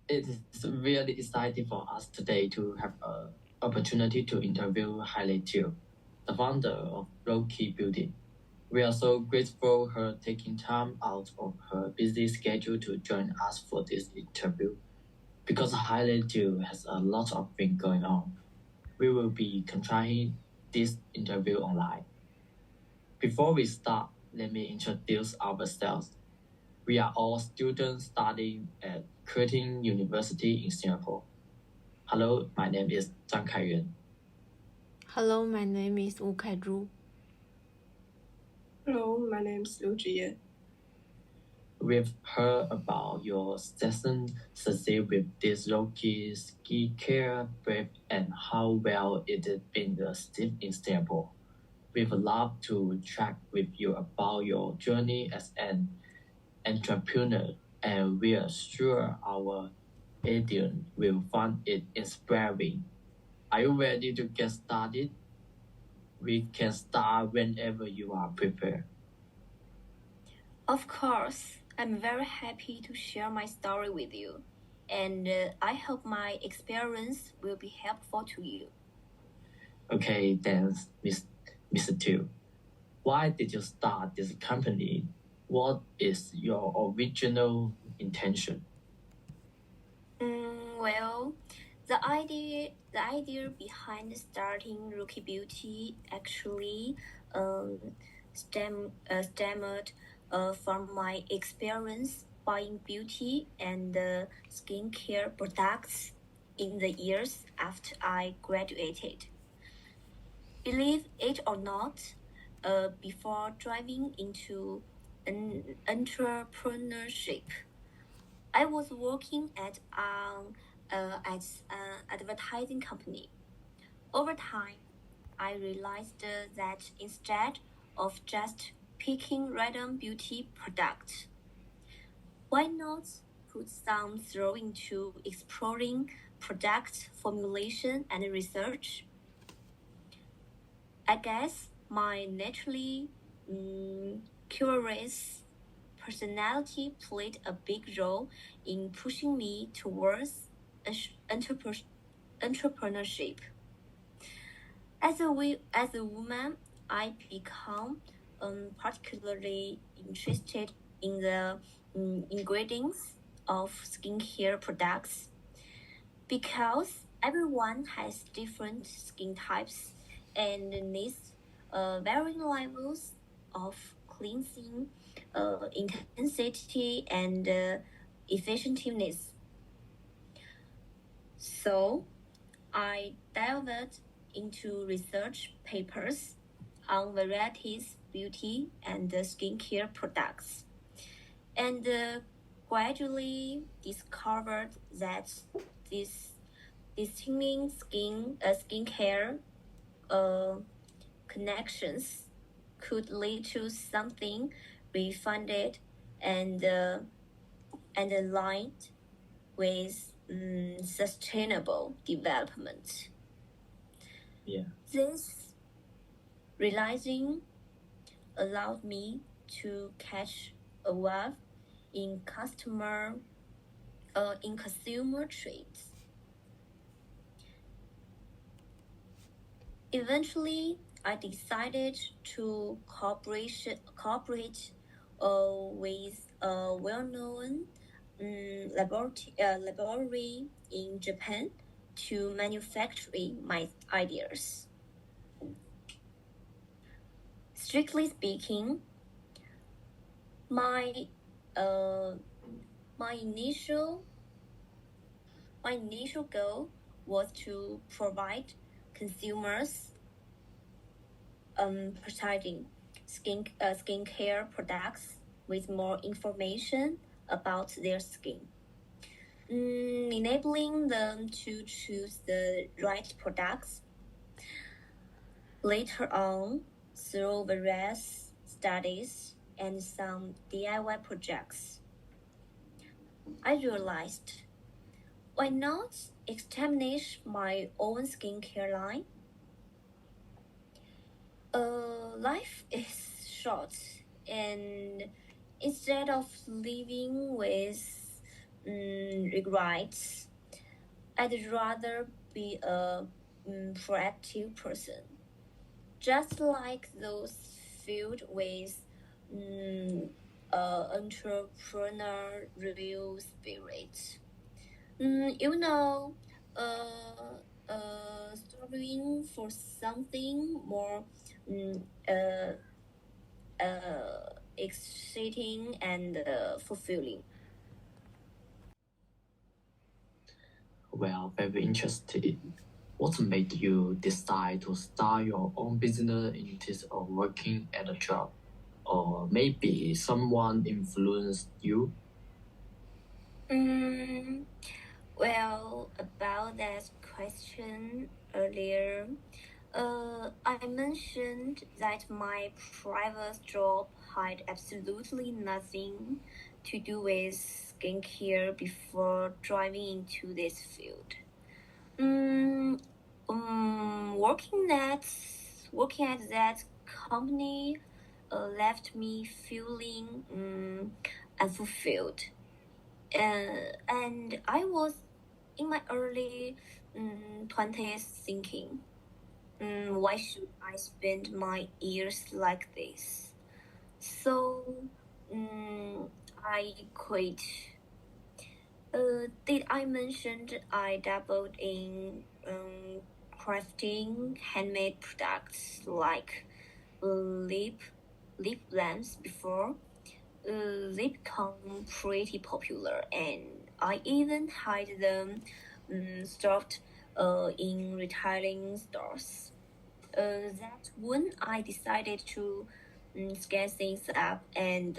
It is really exciting for us today to have an opportunity to interview Hailey Teo, the founder of Rocky Beauty. We are so grateful her taking time out of her busy schedule to join us for this interview. Because Hailey Teo has a lot of things going on, we will be conducting this interview online. Before we start, let me introduce ourselves. We are all students studying at Curtin University in Singapore. Hello, my name is Zhang Kaiyuan. Hello, my name is Wu Kaizhu. Hello, my name is Liu Zhiye. We've heard about your session success with this Rocky skincare brand and how well it has been received in Singapore. We would love to chat with you about your journey as an entrepreneur, and we are sure our audience will find it inspiring. Are you ready to get started? We can start whenever you are prepared. Of course, I'm very happy to share my story with you, and I hope my experience will be helpful to you. Okay, thanks, Mr. Two. Why did you start this company? What is your original intention? Well, the idea behind starting Rookie Beauty actually stemmed from my experience buying beauty and skincare products in the years after I graduated. Believe it or not, before driving into an entrepreneurship, I was working at an advertising company. Over time, I realized that instead of just picking random beauty products, why not put some thought into exploring product formulation and research? I guess my naturally curious personality played a big role in pushing me towards entrepreneurship. As a woman, I become particularly interested in the ingredients of skincare products because everyone has different skin types and needs varying levels of cleansing intensity and effectiveness. So I delved into research papers on varieties beauty and skincare products, and gradually discovered that this distinct skincare connections could lead to something refined and aligned with sustainable development. Yeah. This realizing allowed me to catch a wave in consumer trends. Eventually, I decided to cooperate with a well-known laboratory in Japan to manufacture my ideas. Strictly speaking, my initial goal was to provide consumers purchasing skincare products with more information about their skin, enabling them to choose the right products. Later on, through various studies and some DIY projects, I realized why not establish my own skincare line? Life is short, and instead of living with regrets. I'd rather be a proactive person, just like those filled with entrepreneurial spirit. You know, striving for something more exciting and fulfilling. Well, very interested. What made you decide to start your own business instead of working at a job? Or maybe someone influenced you? Well, about that question earlier, I mentioned that my private job had absolutely nothing to do with skincare before driving into this field. Mm, working at that company left me feeling unfulfilled, and I was in my early 20s thinking, why should I spend my years like this? So I quit. Did I mention I dabbled in crafting handmade products like lip balms before? They become pretty popular, and I even had them stocked in retailing stores. That's when I decided to scale things up and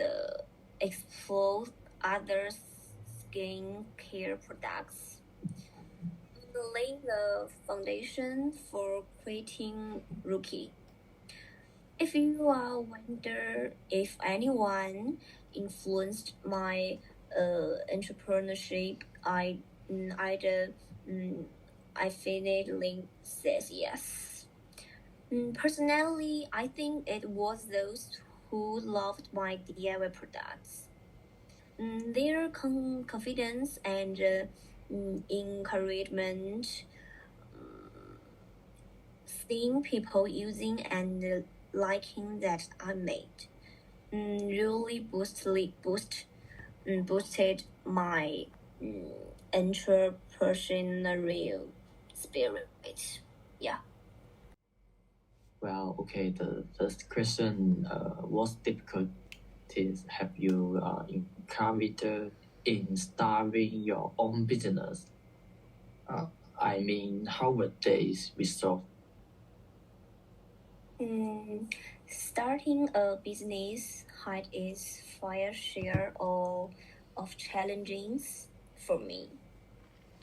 explore other skincare products, laying the foundation for creating Rookie. If you are wonder if anyone influenced my entrepreneurship, I'd I finally says yes. Personally, I think it was those who loved my DIY products. Their confidence and encouragement, seeing people using and liking that I made, really boosted my entrepreneurial spirit. Yeah. Well, okay, the first question, what difficulties have you encountered in starting your own business? I mean, how were they resolved? Starting a business had its fair share of challenges for me.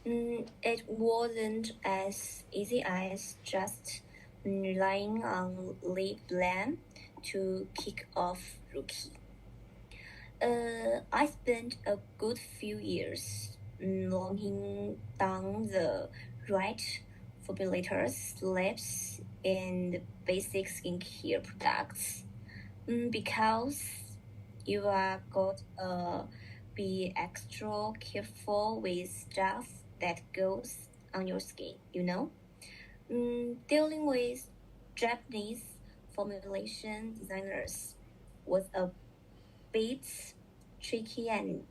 It wasn't as easy as just relying on lip balm to kick off Rookie. I spent a good few years locking down the right formulators, labs, and basic skincare products because you are got be extra careful with stuff that goes on your skin, you know? Dealing with Japanese formulation designers was a bit tricky and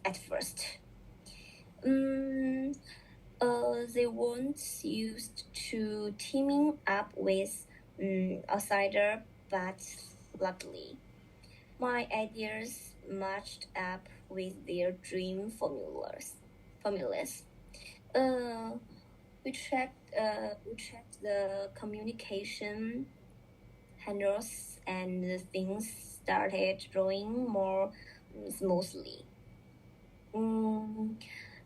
at first. They weren't used to teaming up with outsider, but luckily, my ideas matched up with their dream formulas. We checked the communication handles, and things started rolling more smoothly.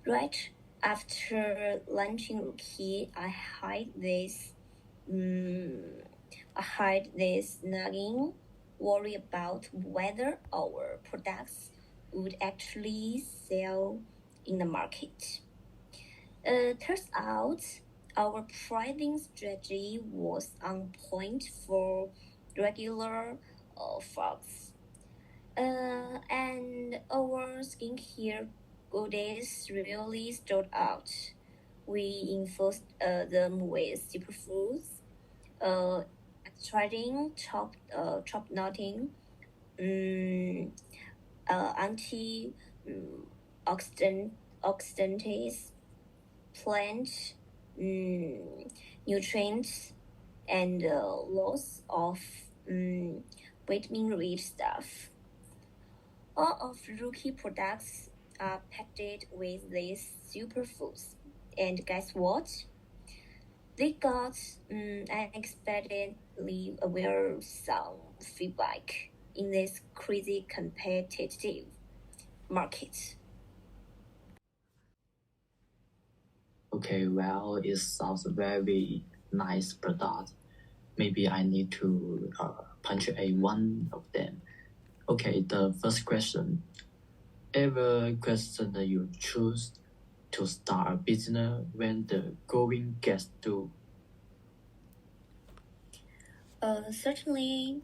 Right after launching Rookie, I had this nagging worry about whether our products would actually sell in the market. Turns out our pricing strategy was on point for regular folks. And our skincare goodies really stood out. We infused them with superfoods, extracting top noting, anti oxidants, plant nutrients, and lots of vitamin-rich stuff. All of Rookie products are packed with these superfoods, and guess what? They got unexpectedly some feedback in this crazy competitive market. Okay, well, it sounds very nice product. Maybe I need to punctuate one of them. Okay, the first question. Ever question that you choose to start a business when the going gets too? Certainly,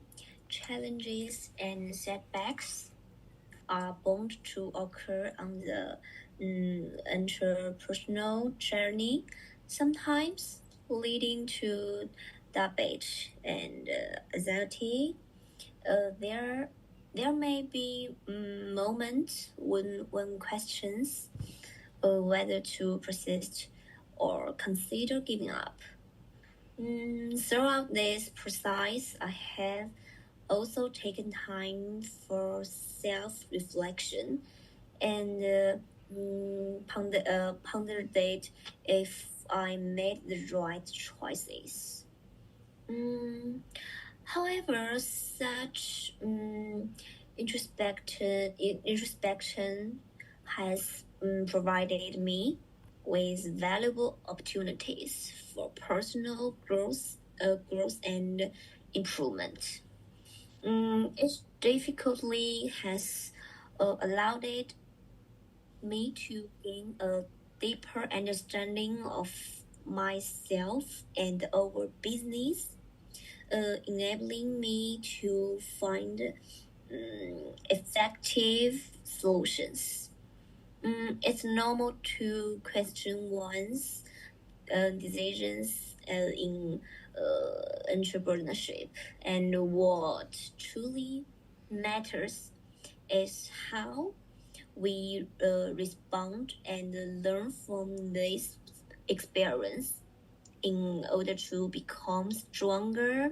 challenges and setbacks are bound to occur on the entrepreneurial journey, sometimes leading to debate and anxiety. There may be moments when one questions whether to persist or consider giving up. Throughout this process, I have also taken time for self-reflection and pondered if I made the right choices. However, such introspection has provided me with valuable opportunities for personal growth and improvement. Each difficulty has allowed me to gain a deeper understanding of myself and our business, enabling me to find effective solutions. It's normal to question one's decisions in entrepreneurship, and what truly matters is how we respond and learn from this experience in order to become stronger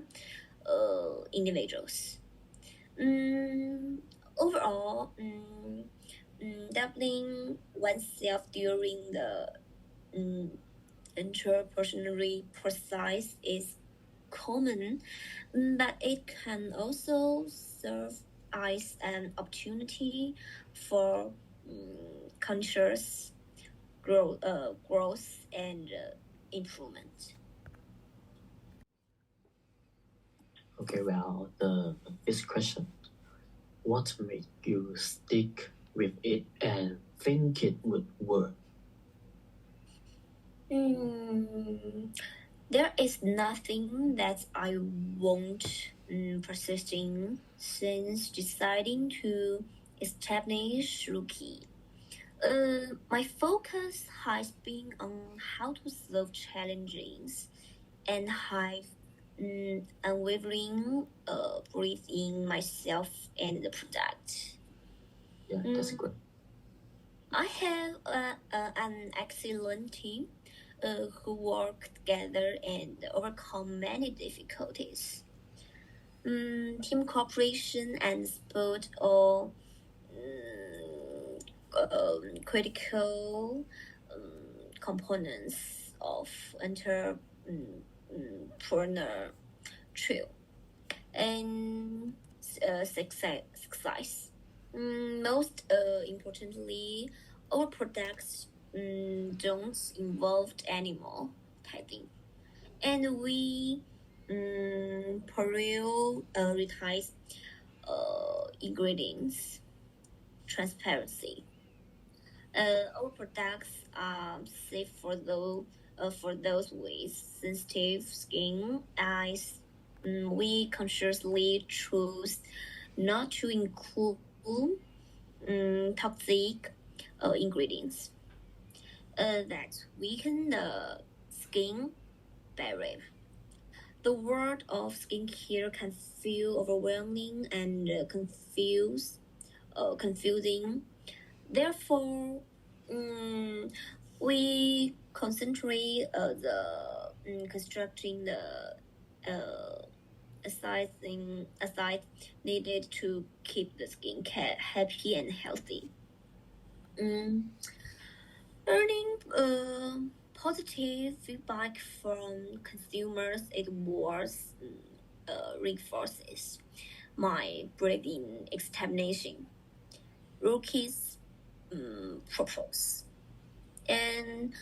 individuals. Overall, doubting oneself during the interpersonal process is common, but it can also serve as an opportunity for conscious growth and improvement. Okay, well, the fifth question. What made you stick with it and think it would work? There is nothing that I won't persist in since deciding to establish Rookie. My focus has been on how to solve challenges and have unwavering belief in myself and the product. Yeah, that's good. I have an excellent team who work together and overcome many difficulties. Team cooperation and support are critical components of entrepreneur trio and success. Most importantly, our products don't involve animal testing, and we prioritize ingredients transparency. Our products are safe for those with sensitive skin, eyes. We consciously choose not to include toxic ingredients that weaken the skin barrier. The world of skincare can feel overwhelming and confusing. Therefore, we concentrate constructing the aside needed to keep the skin happy and healthy. Earning positive feedback from consumers, it was reinforces my belief in examination. Rookie's purpose. And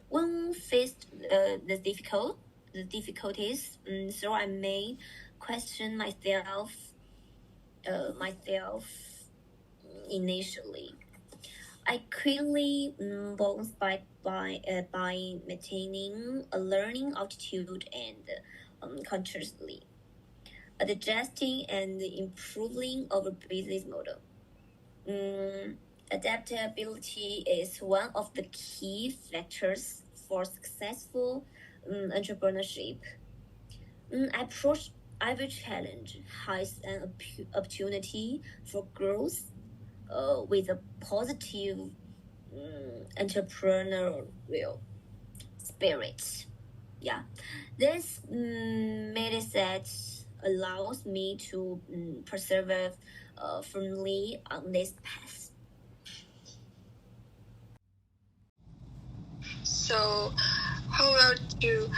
when faced the difficulties, so I may question myself initially. I quickly bounced back by maintaining a learning attitude and consciously adjusting and improving our business model. Adaptability is one of the key factors for successful entrepreneurship. I approach every challenge as an opportunity for growth with a positive entrepreneurial spirit. Yeah, this mindset allows me to persevere firmly on this path. So, how well do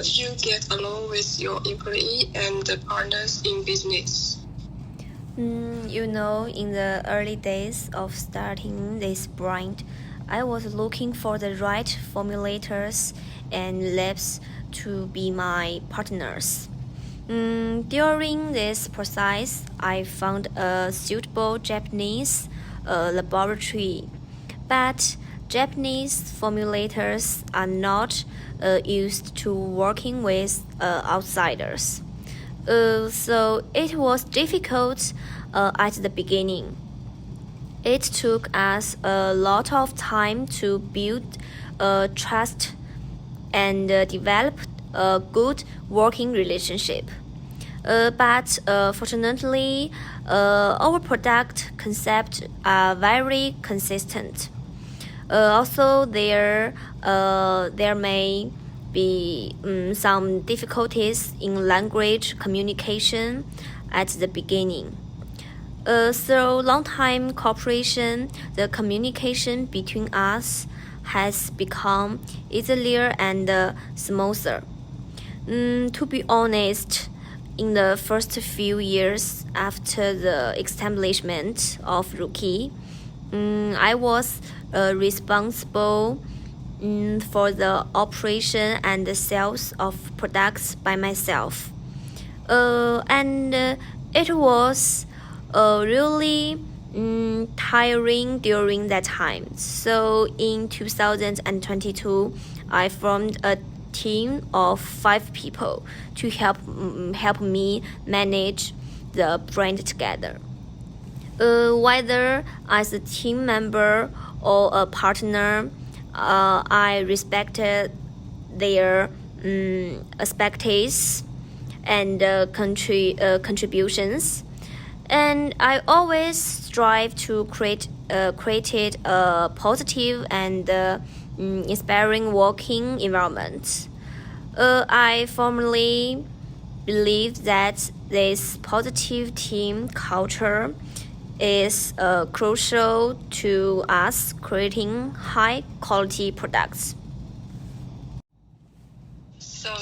you get along with your employee and the partners in business? In the early days of starting this brand, I was looking for the right formulators and labs to be my partners. During this process, I found a suitable Japanese laboratory, but Japanese formulators are not used to working with outsiders. So it was difficult at the beginning. It took us a lot of time to build trust and develop a good working relationship. But fortunately, our product concepts are very consistent. Also, there may be some difficulties in language communication at the beginning. Through long-time cooperation, the communication between us has become easier and smoother. To be honest, in the first few years after the establishment of Rookie, I was responsible for the operation and the sales of products by myself. And it was really tiring during that time. So in 2022, I formed a team of 5 people to help me manage the brand together. Whether as a team member or a partner, I respected their expertise and contributions, and I always strive to create a positive and inspiring working environment. I firmly believe that this positive team culture is crucial to us creating high quality products. So,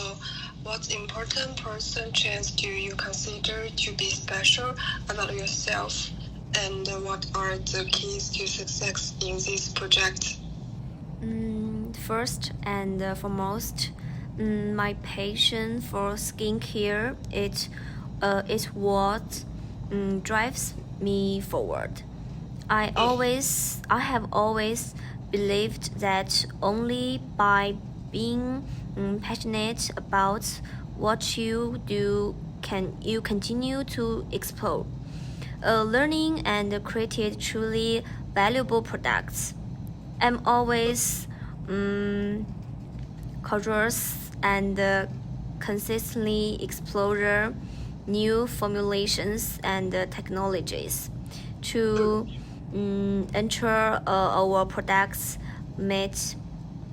what important person traits do you consider to be special about yourself, and what are the keys to success in this project? First and foremost, my passion for skincare is what drives me forward. I have always believed that only by being passionate about what you do can you continue to explore. Learning and creating truly valuable products. I'm always curious and consistently explore new formulations and technologies to ensure our products meet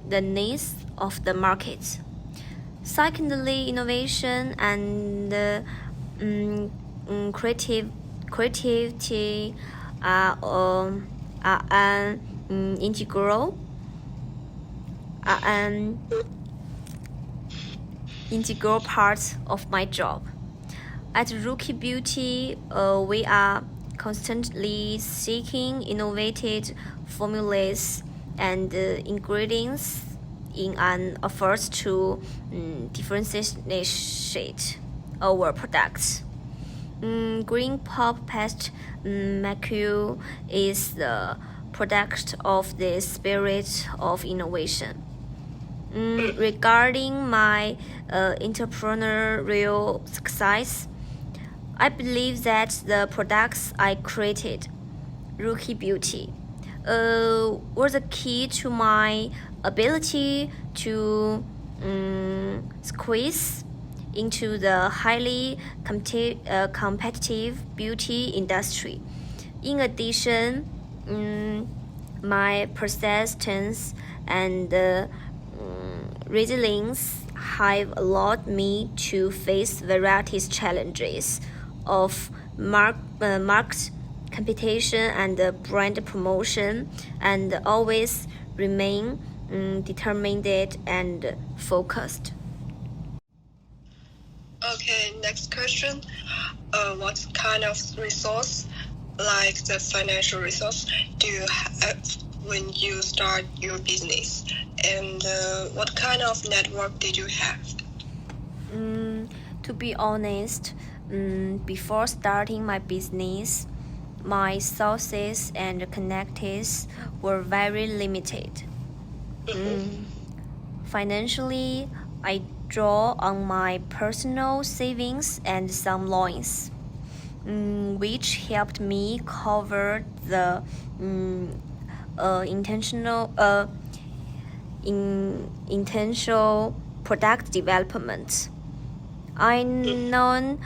the needs of the market. Secondly, innovation and creativity are an integral part of my job. At Rookie Beauty, we are constantly seeking innovative formulas and ingredients in an effort to differentiate our products. Green Pop Past Mercure is the product of the spirit of innovation. Regarding my entrepreneurial success, I believe that the products I created, Rookie Beauty, were the key to my ability to squeeze into the highly competitive beauty industry. In addition, my persistence and resilience have allowed me to face various challenges of market competition and brand promotion, and always remain determined and focused. Okay, next question. What kind of resource, like the financial resource, do you have when you start your business? And what kind of network did you have? To be honest, before starting my business, my sources and connections were very limited. Financially, I draw on my personal savings and some loans, which helped me cover the intentional product development. I know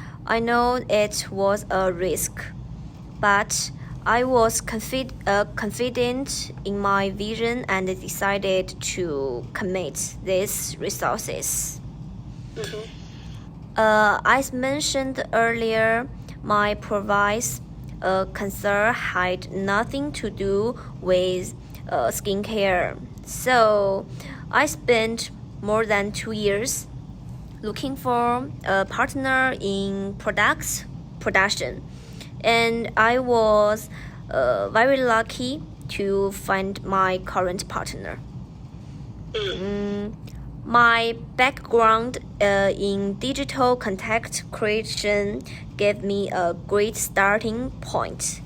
it was a risk, but I was confident in my vision and decided to commit these resources. As mentioned earlier, my previous concern had nothing to do with skincare. So I spent more than 2 years looking for a partner in production, and I was very lucky to find my current partner. My background in digital content creation gave me a great starting point.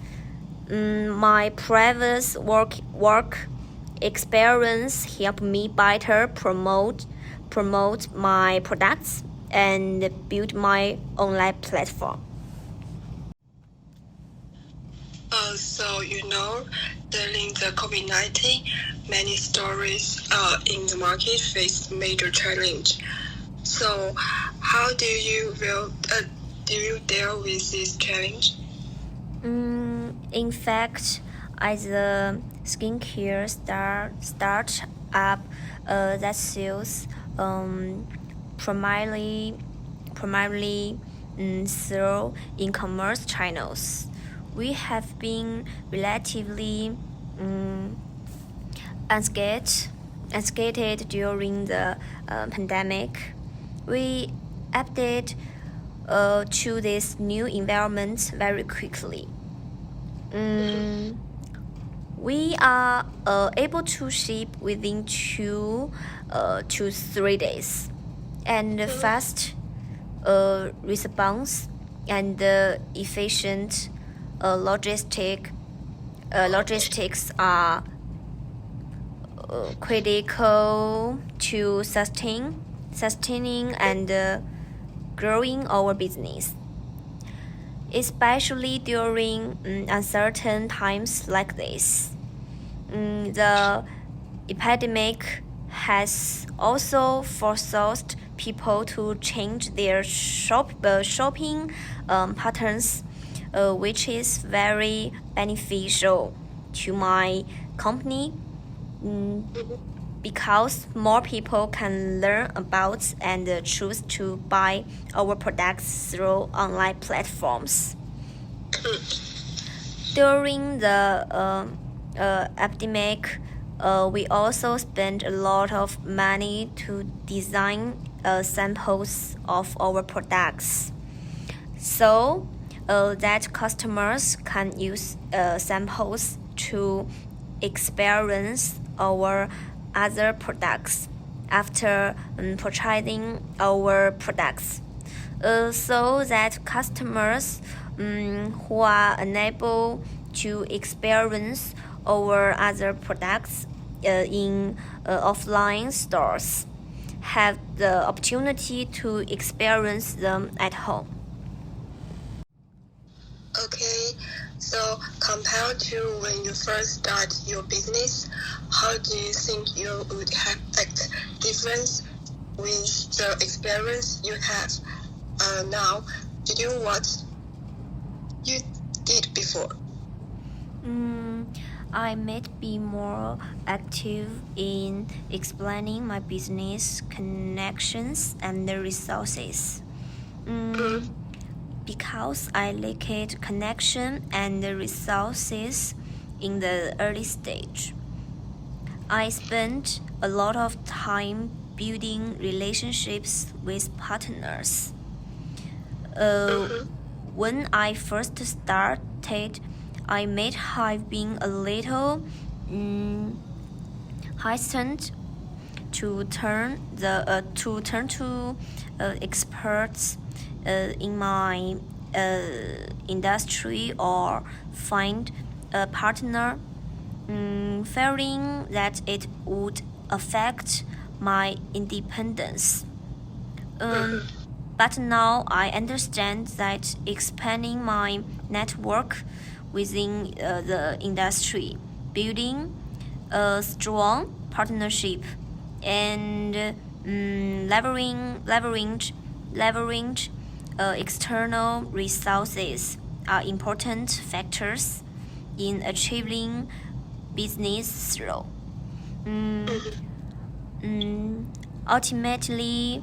My previous work experience helped me better promote my products and build my online platform. So during the COVID-19, many stores in the market faced major challenge. So how do you deal with this challenge? In fact, as a skincare startup that sells primarily through e-commerce channels, we have been relatively unscathed during the pandemic. We adapted to this new environment very quickly. We are able to ship within 2 to 3 days, and fast response and efficient logistics are critical to sustaining and growing our business, especially during uncertain times like this. The epidemic has also forced people to change their shopping patterns, which is very beneficial to my company because more people can learn about and choose to buy our products through online platforms. During the epidemic, we also spent a lot of money to design samples of our products so that customers can use samples to experience our other products after purchasing our products so that customers who are unable to experience our other products in offline stores have the opportunity to experience them at home. Okay, so compared to when you first start your business, how do you think you would have difference with the experience you have now to do what you did before? I might be more active in explaining my business connections and the resources. Because I lacked connection and the resources in the early stage. I spent a lot of time building relationships with partners. When I first started, I may have been a little hesitant to turn to experts in my industry or find a partner, fearing that it would affect my independence. But now I understand that expanding my network within the industry, building a strong partnership, and leverage external resources are important factors in achieving business growth. Ultimately,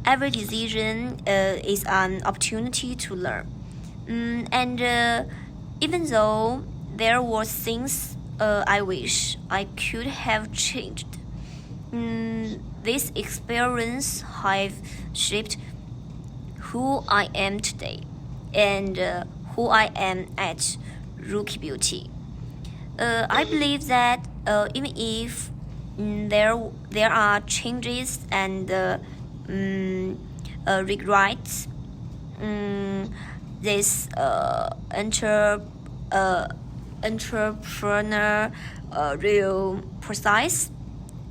every decision is an opportunity to learn. And even though there were things I wish I could have changed, this experience have shaped who I am today and who I am at Rookie Beauty. I believe that even if there are changes and regrets, this entrepreneur real process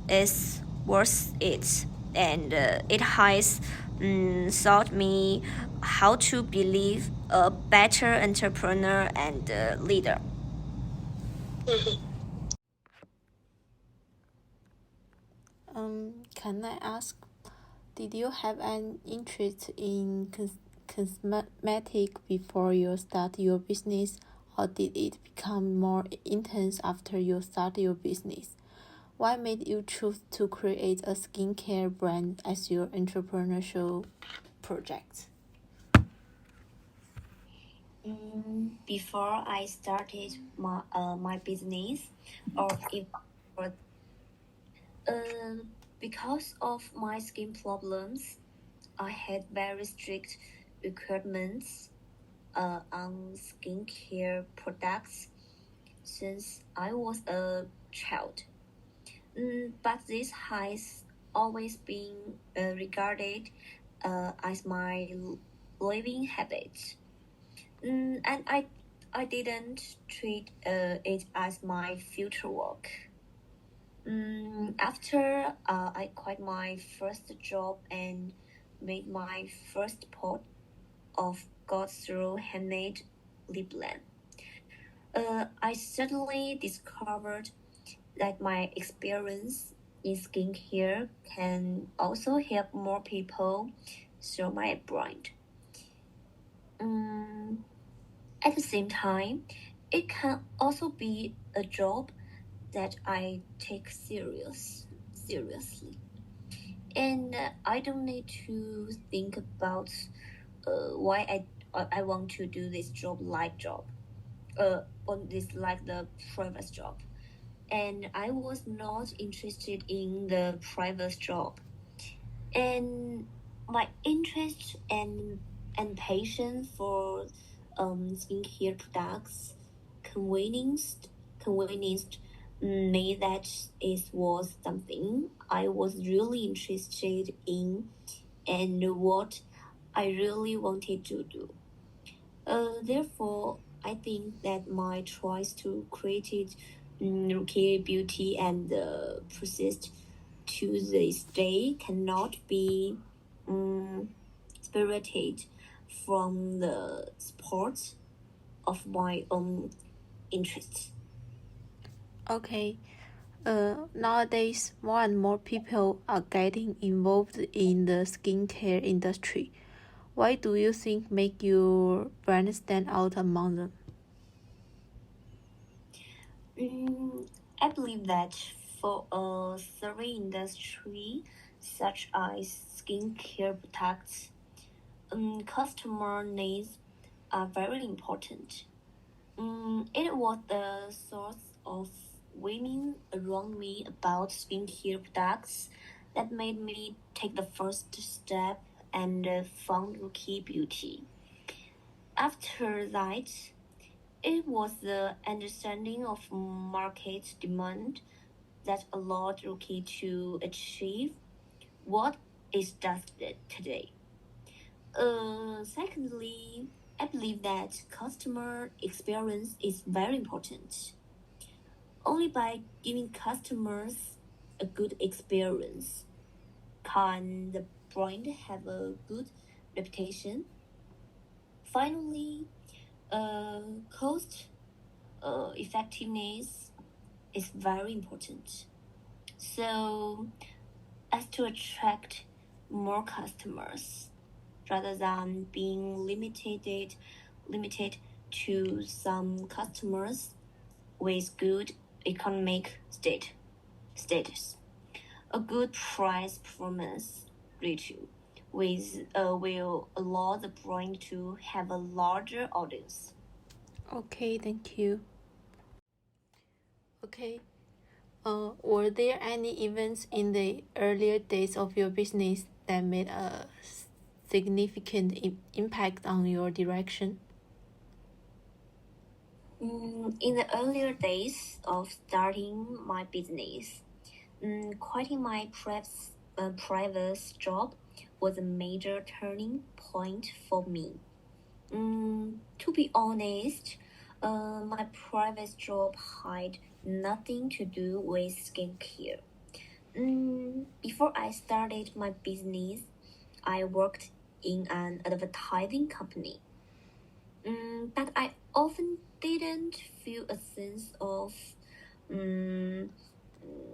is worth it, and it has taught me how to believe a better entrepreneur and leader. Can I ask, did you have an interest in cosmetic before you start your business, or did it become more intense after you start your business? What made you choose to create a skincare brand as your entrepreneurial project? Before I started my business, or if because of my skin problems, I had very strict requirements on skincare products since I was a child. But this has always been regarded as my living habit. And I didn't treat it as my future work. After I quit my first job and made my first pot of got through handmade lip balm, I suddenly discovered that my experience in skincare can also help more people through my brand. At the same time, it can also be a job that I take seriously, and I don't need to think about why I want to do this job, on this like the previous job, and I was not interested in the previous job, and my interest and passion for skincare products convinced me that it was something I was really interested in and what I really wanted to do. Therefore, I think that my choice to create Rookie Beauty and persist to this day cannot be separated from the sport of my own interests. Okay. Nowadays, more and more people are getting involved in the skincare industry. Why do you think make your brand stand out among them? I believe that for a serving industry such as skincare products, customer needs are very important. It was the source of women around me about skincare products that made me take the first step and found Rookie Beauty. After that, it was the understanding of market demand that allowed Rookie to achieve what it does today. Secondly, I believe that customer experience is very important. Only by giving customers a good experience can the brand have a good reputation. Finally, cost effectiveness is very important. So, as to attract more customers rather than being limited to some customers with good economic status. A good price performance ratio will allow the brand to have a larger audience. Okay, thank you. Okay. Were there any events in the earlier days of your business that made a significant impact on your direction? In the earlier days of starting my business, quitting my previous job was a major turning point for me. To be honest, my previous job had nothing to do with skincare. Before I started my business, I worked in an advertising company. But I often didn't feel a sense of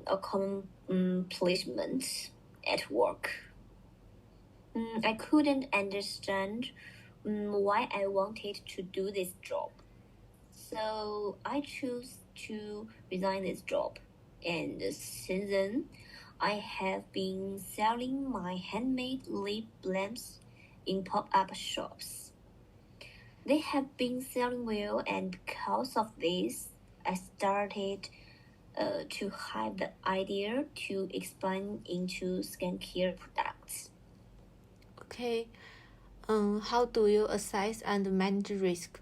accomplishment at work. I couldn't understand why I wanted to do this job. So I chose to resign this job. And since then, I have been selling my handmade lip balms in pop-up shops. They have been selling well, and because of this, I started to have the idea to expand into skincare products. Okay. How do you assess and manage risk?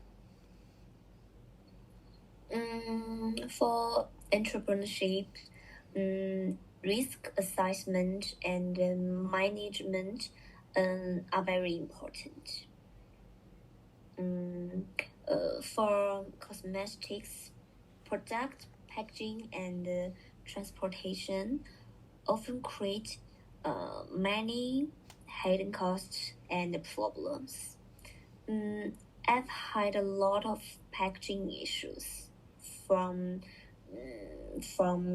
For entrepreneurship, risk assessment and management are very important. For cosmetics, product packaging and transportation often create many hidden costs and problems. I've had a lot of packaging issues, from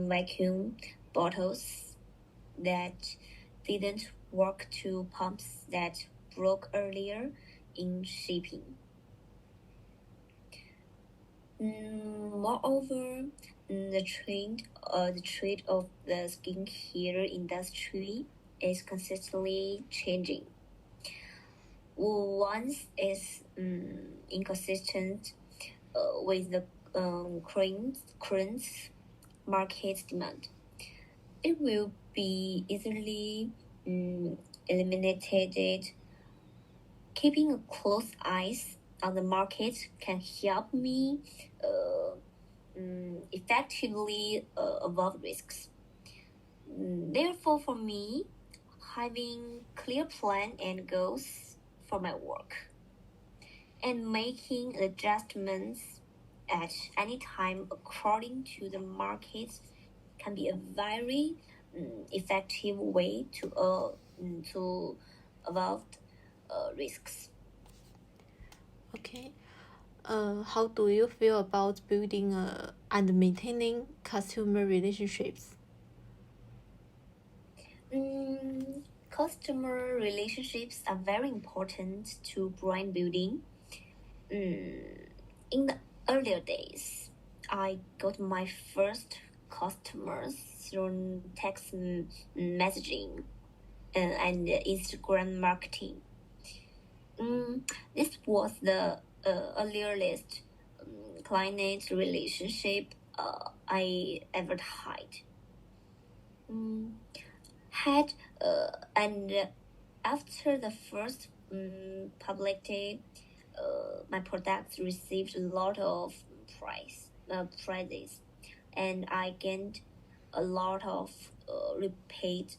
vacuum bottles that didn't work to pumps that broke earlier in shipping. Moreover, the trend of the skincare industry is consistently changing. Once is inconsistent with the current market demand, it will be easily eliminated. Keeping a close eyes on the market can help me effectively avoid risks. Therefore, for me, having clear plan and goals for my work and making adjustments at any time according to the market can be a very effective way to avoid risks. Okay. How do you feel about building and maintaining customer relationships? Customer relationships are very important to brand building. In the earlier days, I got my first customers through text messaging and Instagram marketing. This was the earliest client relationship I ever had. And after the first publicity, my products received a lot of prizes, and I gained a lot of repeat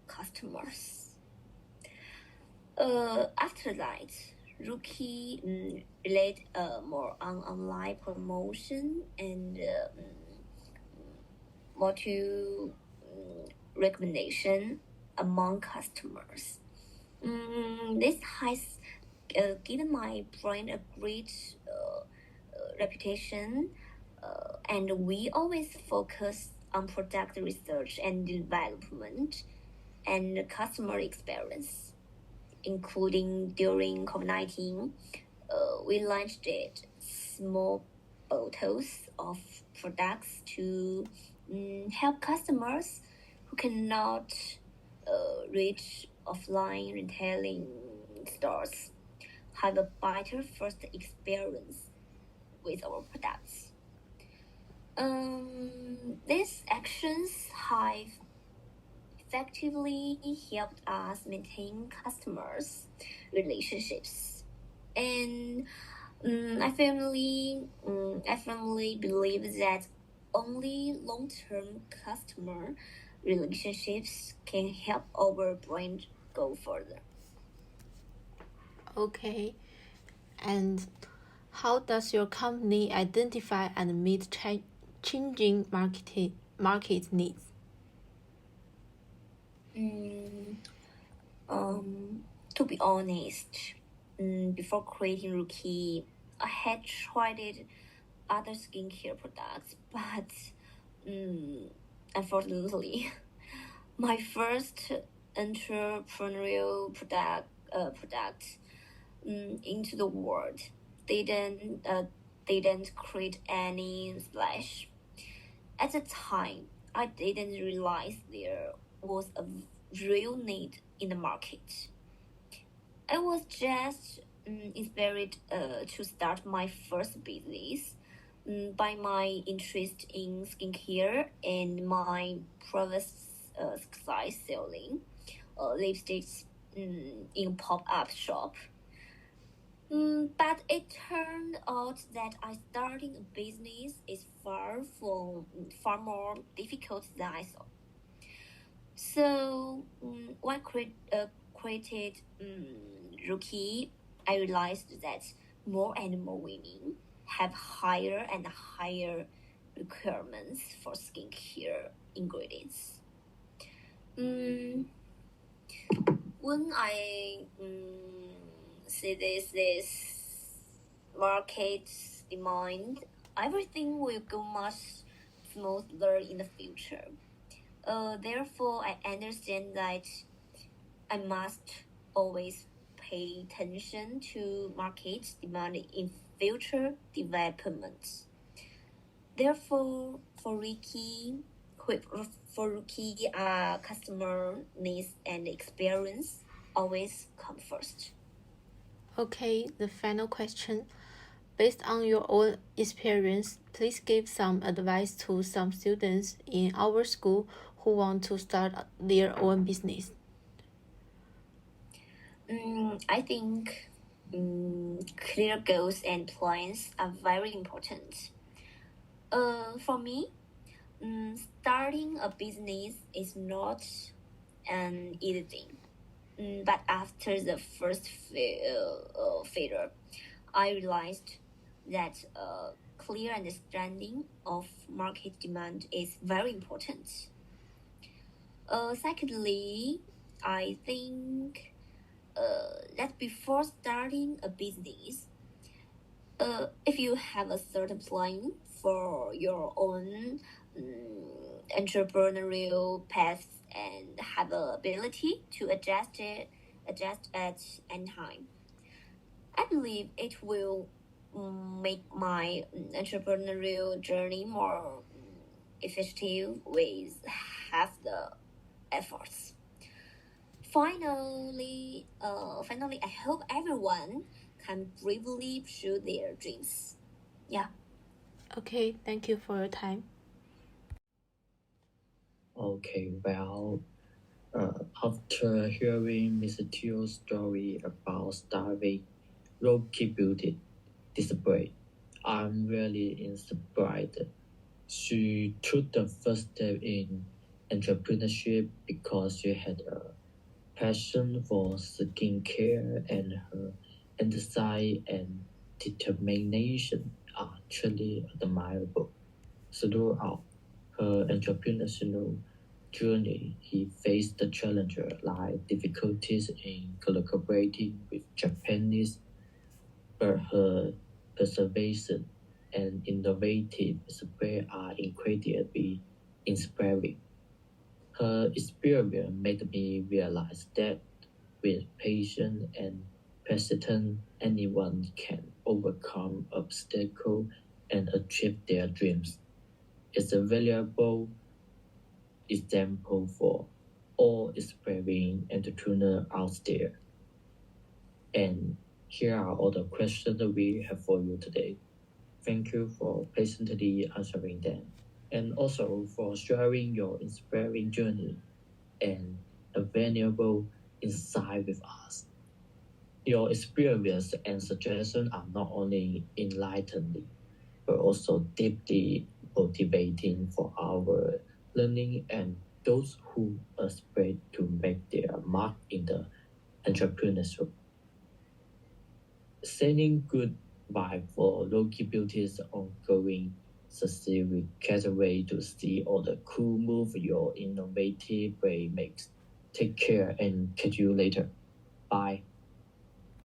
customers. After that, Rookie relied more on online promotion and more to recommendation among customers. This has given my brand a great reputation, and we always focus on product research and development and customer experience, including during COVID-19. We launched small bottles of products to help customers who cannot reach offline retailing stores have a better first experience with our products. These actions have effectively helped us maintain customers' relationships, and I firmly believe that only long-term customer relationships can help our brand go further. Okay. And how does your company identify and meet changing market needs? To be honest, before creating Rookie, I had tried other skincare products, but unfortunately, my first entrepreneurial product into the world didn't create any splash. At the time, I didn't realize there was a real need in the market. I was just inspired to start my first business by my interest in skincare and my previous success selling lipsticks in pop-up shop. But it turned out that I starting a business is far more difficult than I thought. So when I created Rookie, I realized that more and more women have higher and higher requirements for skincare ingredients. When I see this market demand, everything will go much smoother in the future. Therefore, I understand that I must always pay attention to market demand in future developments. Therefore, for Ricky, customer needs and experience always come first. Okay, the final question. Based on your own experience, please give some advice to some students in our school who want to start their own business. I think clear goals and plans are very important. For me, starting a business is not an easy thing. But after the first failure, I realized that a clear understanding of market demand is very important. Secondly, I think that before starting a business, if you have a certain plan for your own entrepreneurial path and have the ability to adjust at any time, I believe it will make my entrepreneurial journey more effective with half the efforts. Finally, I hope everyone can bravely pursue their dreams. Yeah. Okay, thank you for your time. Okay, well, after hearing Mr. Tio's story about starving Rocky Beauty display, I'm really inspired. She took the first step in entrepreneurship because she had a passion for skincare, and her insight and determination are truly admirable. Throughout her entrepreneurial journey, he faced the challenges like difficulties in collaborating with Japanese, but her perseverance and innovative spirit are incredibly inspiring. Her experience made me realize that with patience and persistence, anyone can overcome obstacles and achieve their dreams. It's a valuable example for all aspiring entrepreneurs out there. And here are all the questions that we have for you today. Thank you for patiently answering them, and also for sharing your inspiring journey and a valuable insight with us. Your experience and suggestions are not only enlightening, but also deeply motivating for our learning and those who aspire to make their mark in the entrepreneurship. Sending goodbye for Loki Beauty's ongoing success. We can't wait to see all the cool moves your innovative way makes. Take care and catch you later. Bye.